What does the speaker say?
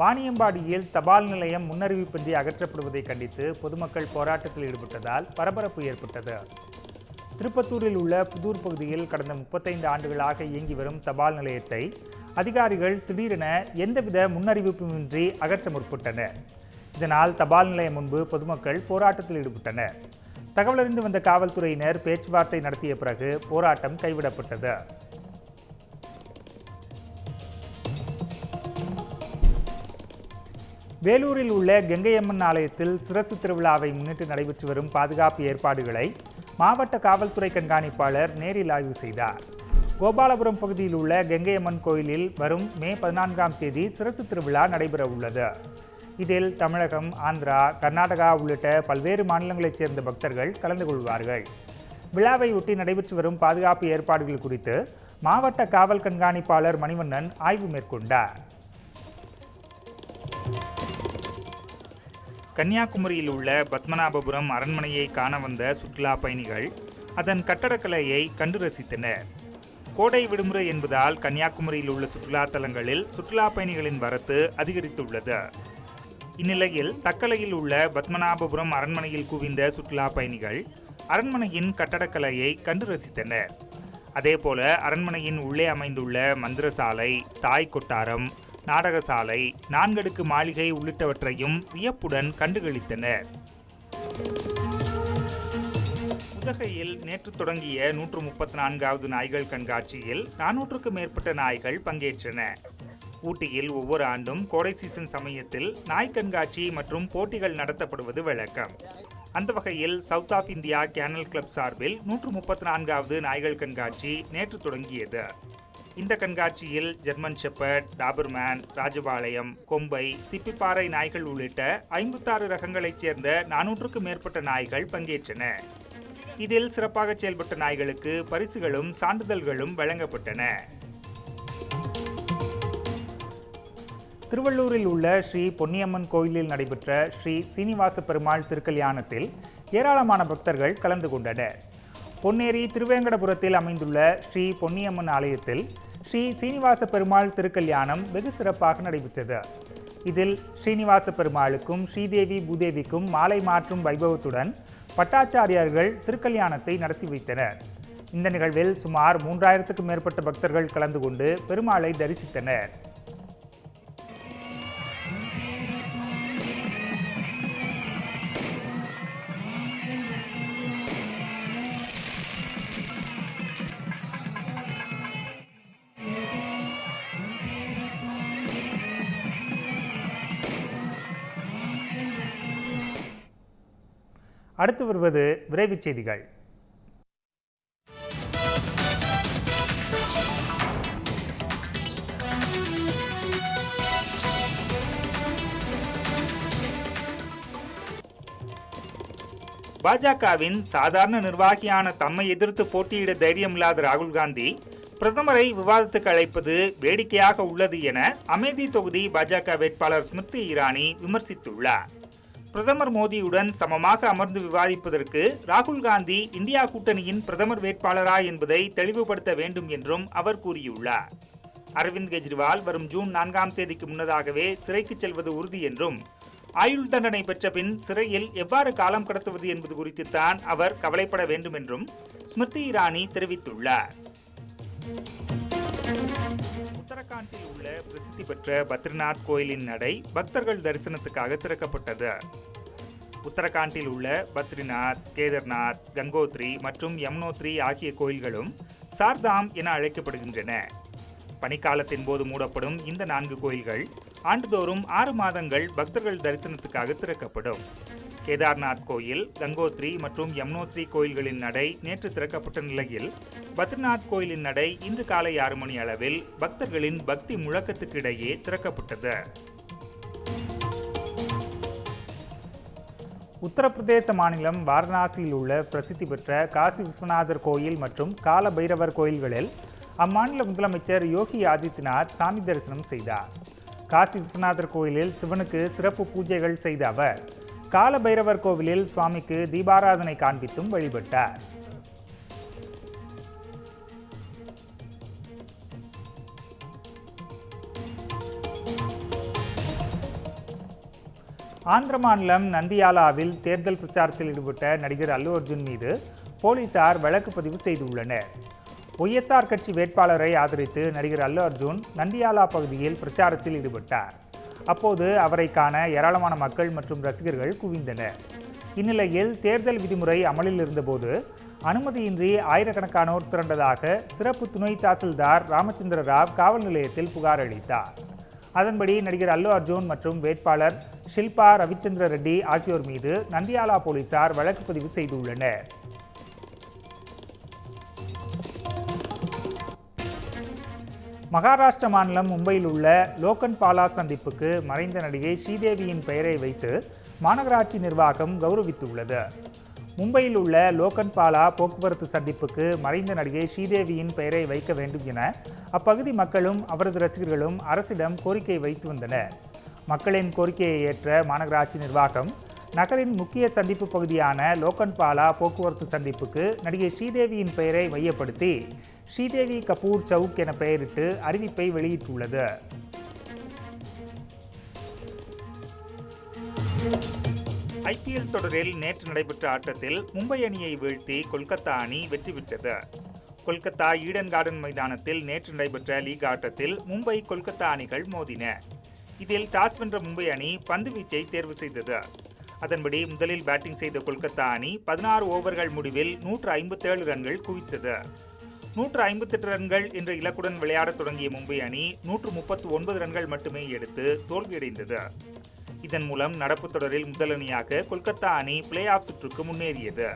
வாணியம்பாடியில் தபால் நிலையம் முன்னறிவிப்பின்றி அகற்றப்படுவதை கண்டித்து பொதுமக்கள் போராட்டத்தில் ஈடுபட்டதால் பரபரப்பு ஏற்பட்டது. திருப்பத்தூரில் உள்ள புதூர் பகுதியில் கடந்த 35 ஆண்டுகளாக இயங்கி வரும் தபால் நிலையத்தை அதிகாரிகள் திடீரென எந்தவித முன்னறிவிப்புமின்றி அகற்ற முற்பட்டனர். இதனால் தபால் நிலையம் முன்பு பொதுமக்கள் போராட்டத்தில் ஈடுபட்டனர். தகவலறிந்து வந்த காவல்துறையினர் பேச்சுவார்த்தை நடத்திய பிறகு போராட்டம் கைவிடப்பட்டது. வேலூரில் உள்ள கங்கையம்மன் ஆலயத்தில் சிரசு திருவிழாவை முன்னிட்டு நடைபெற்று வரும் பாதுகாப்பு ஏற்பாடுகளை மாவட்ட காவல்துறை கண்காணிப்பாளர் நேரில் ஆய்வு செய்தார். கோபாலபுரம் பகுதியில் உள்ள கங்கையம்மன் கோயிலில் வரும் மே 14ஆம் தேதி சிரசு திருவிழா நடைபெற உள்ளது. இதில் தமிழகம், ஆந்திரா, கர்நாடகா உள்ளிட்ட பல்வேறு மாநிலங்களைச் சேர்ந்த பக்தர்கள் கலந்து கொள்வார்கள். விழாவை ஒட்டி நடைபெற்று வரும் பாதுகாப்பு ஏற்பாடுகள் குறித்து மாவட்ட காவல் கண்காணிப்பாளர் மணிவண்ணன் ஆய்வு மேற்கொண்டார். கன்னியாகுமரியில் உள்ள பத்மநாபபுரம் அரண்மனையை காண வந்த சுற்றுலா பயணிகள் அதன் கட்டடக்கலையை கண்டு ரசித்தனர். கோடை விடுமுறை என்பதால் கன்னியாகுமரியில் உள்ள சுற்றுலா தலங்களில் சுற்றுலா பயணிகளின் வரத்து அதிகரித்துள்ளது. இந்நிலையில் தக்கலையில் உள்ள பத்மநாபபுரம் அரண்மனையில் குவிந்த சுற்றுலா பயணிகள் அரண்மனையின் கட்டடக்கலையை கண்டு ரசித்தனர். அதேபோல அரண்மனையின் உள்ளே அமைந்துள்ள மந்திரசாலை, தாய் கொட்டாரம், நாடகசாலை, 4 அடுக்கு மாளிகை உள்ளிட்டவற்றையும் வியப்புடன் கண்டுகளித்தனர். உதகையில் நேற்று தொடங்கிய 134வது நாய்கள் கண்காட்சியில் 400க்கும் மேற்பட்ட நாய்கள் பங்கேற்றன. ஊட்டியில் ஒவ்வொரு ஆண்டும் கோடை சீசன் சமயத்தில் நாய் கண்காட்சி மற்றும் போட்டிகள் நடத்தப்படுவது வழக்கம். அந்த வகையில் south of India kennel club சார்பில் 134வது நாய்கள் கண்காட்சி நேற்று தொடங்கியது. இந்த கண்காட்சியில் ஜெர்மன் ஷெப்பர்ட், டாபர்மேன், ராஜபாளையம், கொம்பை, சிப்பிப்பாறை நாய்கள் உள்ளிட்ட 56 ரகங்களைச் சேர்ந்த 400க்கும் மேற்பட்ட நாய்கள் பங்கேற்றன. இதில் சிறப்பாக செயல்பட்ட நாய்களுக்கு பரிசுகளும் சான்றிதழ்களும் வழங்கப்பட்டன. திருவள்ளூரில் உள்ள ஸ்ரீ பொன்னியம்மன் கோயிலில் நடைபெற்ற ஸ்ரீ சீனிவாச பெருமாள் திருக்கல்யாணத்தில் ஏராளமான பக்தர்கள் கலந்து கொண்டனர். பொன்னேரி திருவேங்கடபுரத்தில் அமைந்துள்ள ஸ்ரீ பொன்னியம்மன் ஆலயத்தில் ஸ்ரீ சீனிவாச பெருமாள் திருக்கல்யாணம் வெகு சிறப்பாக நடைபெற்றது. இதில் ஸ்ரீனிவாச பெருமாளுக்கும் ஸ்ரீதேவி பூதேவிக்கும் மாலை மாற்றும் வைபவத்துடன் பட்டாச்சாரியார்கள் திருக்கல்யாணத்தை நடத்தி வைத்தனர். இந்த நிகழ்வில் சுமார் 3000க்கும் மேற்பட்ட பக்தர்கள் கலந்து கொண்டு பெருமாளை தரிசித்தனர். அடுத்து வருவது விரைவுச் செய்திகள். பாஜகவின் சாதாரண நிர்வாகியான தம்மை எதிர்த்து போட்டியிட தைரியமில்லாத ராகுல் காந்தி பிரதமரை விவாதத்துக்கு அழைப்பது வேடிக்கையாக உள்ளது என அமேதி தொகுதி பாஜக வேட்பாளர் ஸ்மிருதி இரானி விமர்சித்துள்ளார். பிரதமர் மோடியுடன் சமமாக அமர்ந்து விவாதிப்பதற்கு ராகுல் காந்தி இந்தியா கூட்டணியின் பிரதமர் வேட்பாளரா என்பதை தெளிவுபடுத்த வேண்டும் என்றும் அவர் கூறியுள்ளார். அரவிந்த் கெஜ்ரிவால் வரும் ஜூன் 4ஆம் தேதிக்கு முன்னதாகவே சிறைக்கு செல்வது உறுதி என்றும், ஆயுள் தண்டனை பெற்ற பின் சிறையில் எவ்வாறு காலம் கடத்துவது என்பது குறித்துத்தான் அவர் கவலைப்பட வேண்டும் என்றும் ஸ்மிருதி இரானி தெரிவித்துள்ளார். உத்தரகாண்டில் உள்ள பிரசித்தி பெற்ற பத்ரிநாத் கோயிலின் நடை பக்தர்கள் தரிசனத்துக்காக திறக்கப்பட்டது. உத்தரகாண்டில் உள்ள பத்ரிநாத், கேதார்நாத், கங்கோத்ரி மற்றும் யமுனோத்ரி ஆகிய கோயில்களும் சார்தாம் என அழைக்கப்படுகின்றன. பனிக்காலத்தின் போது மூடப்படும் இந்த 4 கோயில்கள் ஆண்டுதோறும் 6 மாதங்கள் பக்தர்கள் தரிசனத்துக்காக திறக்கப்படும். கேதார்நாத் கோயில், கங்கோத்ரி மற்றும் யமுனோத்ரி கோயில்களின் நடை நேற்று திறக்கப்பட்ட நிலையில் பத்ரிநாத் கோயிலின் நடை இன்று காலை 6 மணி அளவில் பக்தர்களின் பக்தி முழக்கத்துக்கு இடையே திறக்கப்பட்டது. உத்தரப்பிரதேச மாநிலம் வாரணாசியில் உள்ள பிரசித்தி பெற்ற காசி விஸ்வநாதர் கோயில் மற்றும் கால பைரவர் கோயில்களில் அம்மாநில முதலமைச்சர் யோகி ஆதித்யநாத் சாமி தரிசனம் செய்தார். காசி விஸ்வநாதர் கோயிலில் சிவனுக்கு சிறப்பு பூஜைகள் செய்த அவர் கால பைரவர் கோவிலில் சுவாமிக்கு தீபாராதனை காண்பித்தும் வழிபட்டார். ஆந்திர மாநிலம் நந்தியாலாவில் தேர்தல் பிரச்சாரத்தில் ஈடுபட்ட நடிகர் அல்லு அர்ஜுன் மீது போலீசார் வழக்கு பதிவு செய்துள்ளனர். ஒய்எஸ்ஆர் கட்சி வேட்பாளரை ஆதரித்து நடிகர் அல்லு அர்ஜுன் நந்தியாலா பகுதியில் பிரச்சாரத்தில் ஈடுபட்டார். அப்போது அவரை காண ஏராளமான மக்கள் மற்றும் ரசிகர்கள் குவிந்தனர். இந்நிலையில் தேர்தல் விதிமுறை அமலில் இருந்தபோது அனுமதியின்றி ஆயிரக்கணக்கானோர் திரண்டதாக சிறப்பு துணை தாசில்தார் ராமச்சந்திர ராவ் காவல் நிலையத்தில் புகார் அளித்தார். அதன்படி நடிகர் அல்லு அர்ஜுன் மற்றும் வேட்பாளர் ஷில்பா ரவிச்சந்திர ரெட்டி ஆகியோர் மீது நந்தியாலா போலீசார் வழக்கு பதிவு செய்துள்ளனர். மகாராஷ்டிர மாநிலம் மும்பையில் உள்ள லோக்கன்பாலா சந்திப்புக்கு மறைந்த நடிகை ஸ்ரீதேவியின் பெயரை வைத்து மாநகராட்சி நிர்வாகம் கௌரவித்துள்ளது. மும்பையில் உள்ள லோக்கன்பாலா போக்குவரத்து சந்திப்புக்கு மறைந்த நடிகை ஸ்ரீதேவியின் பெயரை வைக்க வேண்டும் என அப்பகுதி மக்களும் அவரது ரசிகர்களும் அரசிடம் கோரிக்கை வைத்து வந்தனர். மக்களின் கோரிக்கையை ஏற்ற மாநகராட்சி நிர்வாகம் நகரின் முக்கிய சந்திப்பு பகுதியான லோக்கன்பாலா போக்குவரத்து சந்திப்புக்கு நடிகை ஸ்ரீதேவியின் பெயரை மையப்படுத்தி ஸ்ரீதேவி கபூர் சவுக் என பெயரிட்டு அறிவிப்பை வெளியிட்டுள்ளது. ஐபிஎல் தொடரில் நேற்று நடைபெற்ற ஆட்டத்தில் மும்பை அணியை வீழ்த்தி கொல்கத்தா அணி வெற்றி பெற்றது. கொல்கத்தா ஈடன் கார்டன் மைதானத்தில் நேற்று நடைபெற்ற லீக் ஆட்டத்தில் மும்பை கொல்கத்தா அணிகள் மோதின. இதில் டாஸ் வென்ற மும்பை அணி பந்து வீச்சை தேர்வு செய்தது. அதன்படி முதலில் பேட்டிங் செய்த கொல்கத்தா அணி 16 ஓவர்கள் முடிவில் 157 ரன்கள் குவித்தது. 158 ரன்கள் என்ற இலக்குடன் விளையாடத் தொடங்கிய மும்பை அணி 139 ரன்கள் மட்டுமே எடுத்து தோல்வியடைந்தது. இதன் மூலம் நடப்பு தொடரில் முதல் அணியாக கொல்கத்தா அணி பிளே ஆஃப் சுற்றுக்கு முன்னேறியது.